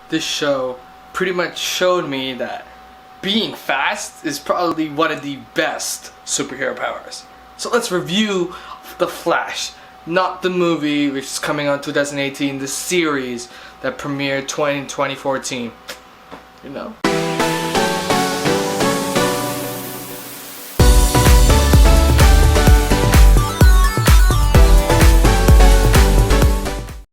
this show pretty much showed me that being fast is probably one of the best superhero powers. So let's review The Flash, not the movie which is coming on 2018, the series that premiered 2014. You know?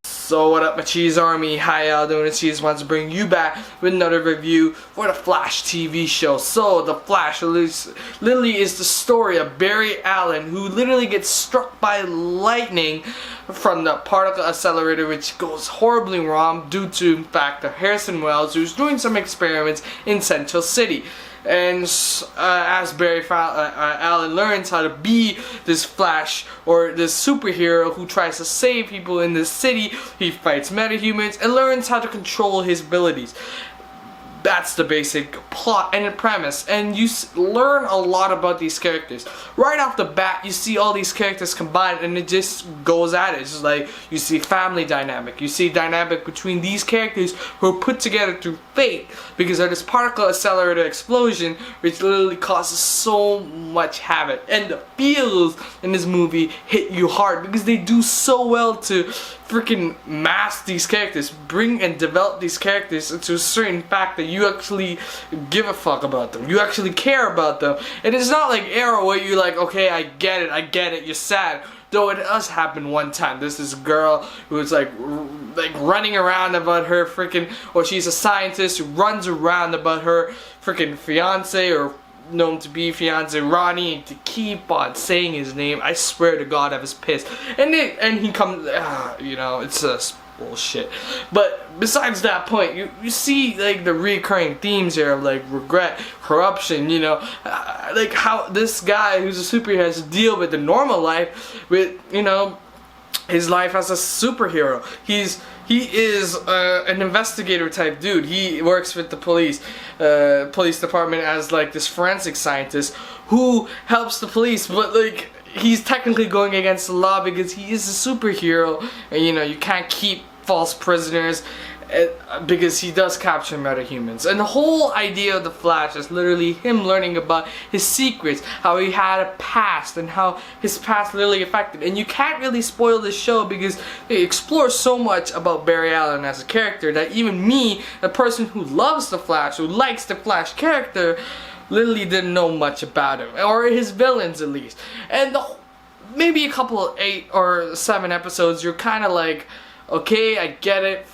So what up, my Cheese Army? How y'all doing? It's Cheese wants to bring you back with another review for the Flash TV show. So the Flash literally is the story of Barry Allen, who literally gets struck by lightning from the particle accelerator, which goes horribly wrong due to, in fact, Harrison Wells, who's doing some experiments in Central City. And as Barry Allen learns how to be this Flash, or this superhero who tries to save people in this city, he fights metahumans and learns how to control his abilities. That's the basic plot and the premise, and you learn a lot about these characters. Right off the bat, you see all these characters combined, and it just goes at it. It's just like, you see family dynamic, you see dynamic between these characters who are put together through fate because of this particle accelerator explosion, which literally causes so much havoc. And the feels in this movie hit you hard because they do so well to freaking mask these characters, bring and develop these characters into a certain fact that you actually give a fuck about them, you actually care about them. And it's not like Arrow where you're like, okay, I get it, you're sad. Though it does happen one time. There's this girl who's like running around about her freaking, or she's a scientist who runs around about her freaking fiance, or known to be fiance Ronnie, and to keep on saying his name, I swear to God I was pissed. And he comes, you know, it's just bullshit. But besides that point, you see like the recurring themes here of like regret, corruption, you know, like how this guy who's a superhero has to deal with the normal life with, you know, his life as a superhero. He is an investigator type dude. He works with the police department as like this forensic scientist who helps the police, but like he's technically going against the law because he is a superhero, and you know, you can't keep false prisoners because he does capture metahumans. And the whole idea of the Flash is literally him learning about his secrets, how he had a past, and how his past literally affected. And you can't really spoil this show because it explores so much about Barry Allen as a character that even me, a person who loves the Flash, who likes the Flash character, literally didn't know much about him, or his villains at least. And maybe a couple of 8 or 7 episodes, you're kind of like, okay, I get it,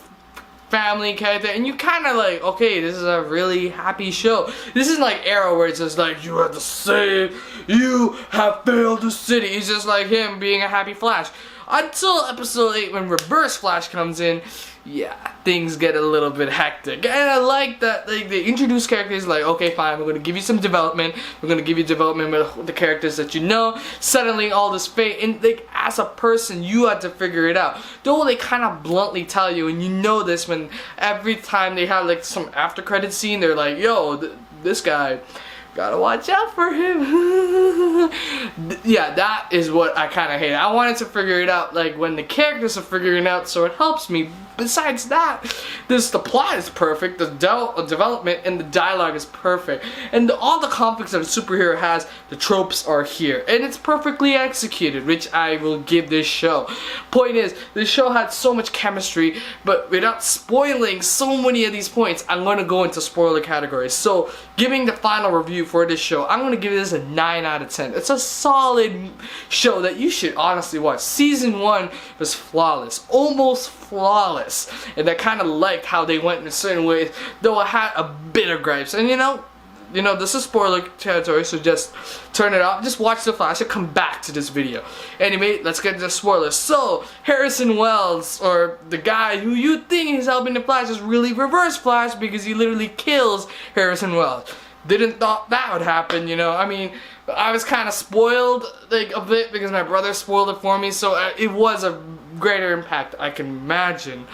family character, and you kind of like, okay, this is a really happy show. This isn't like Arrow where it's just like, you have to save, you have failed the city. It's just like him being a happy Flash. Until episode 8 when Reverse Flash comes in, yeah, things get a little bit hectic. And I like that they introduce characters like, okay, fine, we're going to give you some development. We're going to give you development with the characters that you know. Suddenly all this fate, and like as a person, you have to figure it out. Though they kind of bluntly tell you, and you know this when every time they have like some after credit scene, they're like, yo, this guy, gotta watch out for him. Yeah, that is what I kind of hate. I wanted to figure it out like when the characters are figuring it out, so it helps me. Besides that, the plot is perfect, the development and the dialogue is perfect, and all the conflicts that a superhero has, the tropes are here, and it's perfectly executed, which I will give this show. Point is, this show had so much chemistry, but without spoiling so many of these points, I'm going to go into spoiler categories. So, giving the final review for this show, I'm going to give this a 9 out of 10. It's a solid show that you should honestly watch. Season 1 was flawless, almost flawless, and I kind of liked how they went in a certain way, though I had a bit of gripes. And you know, this is spoiler territory, so just turn it off, just watch The Flash and come back to this video. Anyway, let's get into the spoilers. So, Harrison Wells, or the guy who you think is helping the Flash, is really Reverse Flash because he literally kills Harrison Wells. Didn't thought that would happen, you know. I mean, I was kind of spoiled like a bit because my brother spoiled it for me, so it was a greater impact I can imagine.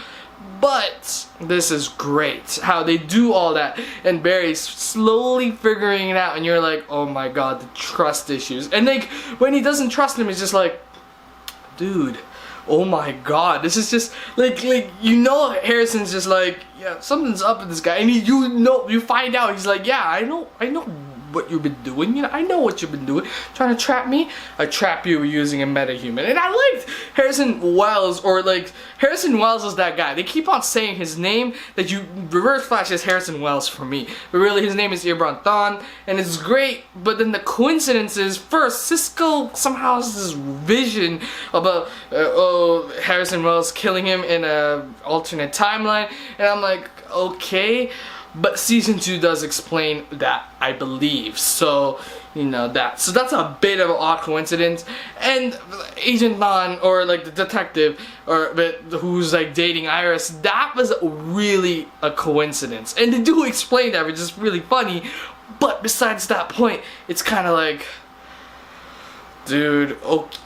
But this is great how they do all that, and Barry's slowly figuring it out, and you're like, oh my god, the trust issues. And like when he doesn't trust him, it's just like, dude, oh my god, this is just like you know, Harrison's just like, yeah, something's up with this guy, and you find out he's like, yeah, I know what you've been doing, you know, I know what you've been doing, trying to trap me. I trap you using a metahuman. And I liked Harrison Wells, or like Harrison Wells is that guy. They keep on saying his name, that you Reverse Flash is Harrison Wells for me, but really his name is Ibran Thon, and it's great. But then the coincidence is, first, Cisco somehow has this vision about Harrison Wells killing him in a alternate timeline, and I'm like, okay. But season 2 does explain that, I believe. So, you know that. So that's a bit of an odd coincidence. And Agent Thon, or like the detective, who's like dating Iris, that was really a coincidence. And they do explain that, which is really funny. But besides that point, it's kind of like, dude,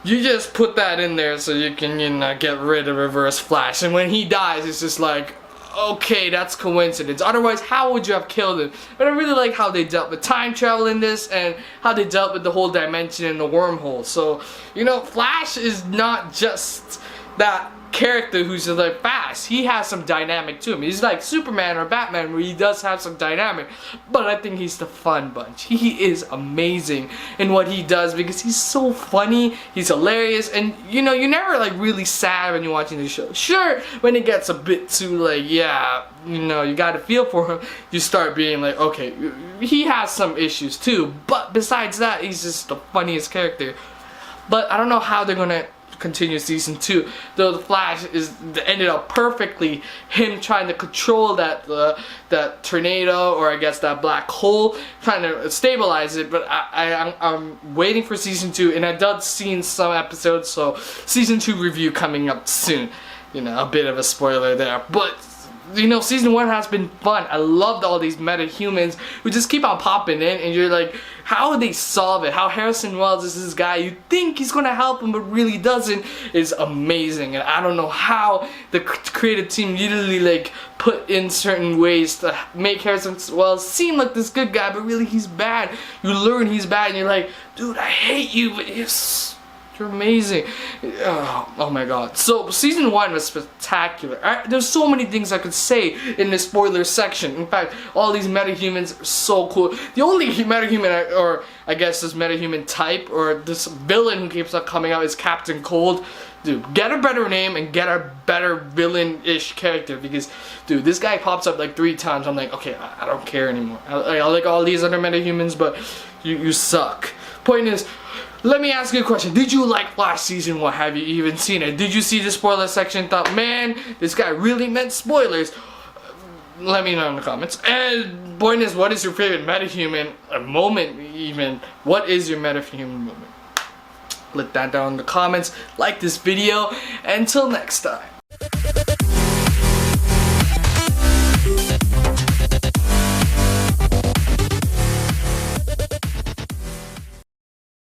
you just put that in there so you can, you know, get rid of Reverse Flash. And when he dies, it's just like, okay, that's coincidence. Otherwise, how would you have killed him? But I really like how they dealt with time travel in this, and how they dealt with the whole dimension and the wormhole. So, you know, Flash is not just that character who's just like fast. He has some dynamic to him. He's like Superman or Batman, where he does have some dynamic, but I think he's the fun bunch. He is amazing in what he does because he's so funny, he's hilarious, and you know, you're never like really sad when you're watching the show. Sure, when it gets a bit too like, yeah, you know, you gotta feel for him, you start being like, okay, he has some issues too, but besides that, he's just the funniest character. But I don't know how they're gonna continue season 2, though the Flash ended up perfectly, him trying to control that tornado, or I guess that black hole, trying to stabilize it. But I'm waiting for season 2, and I did see some episodes, so season 2 review coming up soon. You know, a bit of a spoiler there, but you know, season 1 has been fun. I loved all these metahumans who just keep on popping in, and you're like, how would they solve it? How Harrison Wells is this guy, you think he's gonna help him but really doesn't, is amazing. And I don't know how the creative team literally like put in certain ways to make Harrison Wells seem like this good guy, but really he's bad. You learn he's bad, and you're like, dude, I hate you, but you're amazing. Oh my god. So season 1 was spectacular. There's so many things I could say in the spoiler section. In fact, all these metahumans are so cool. The only metahuman, or I guess this metahuman type, or this villain who keeps on coming out, is Captain Cold. Dude, get a better name and get a better villain-ish character, because dude, this guy pops up like 3 times. I'm like, okay, I don't care anymore. I like all these other metahumans, but you suck. Point is, let me ask you a question. Did you like Flash season 1? Have you even seen it? Did you see the spoiler section and thought, man, this guy really meant spoilers? Let me know in the comments. And point is, what is your favorite metahuman moment even? What is your metahuman moment? Let that down in the comments. Like this video. Until next time.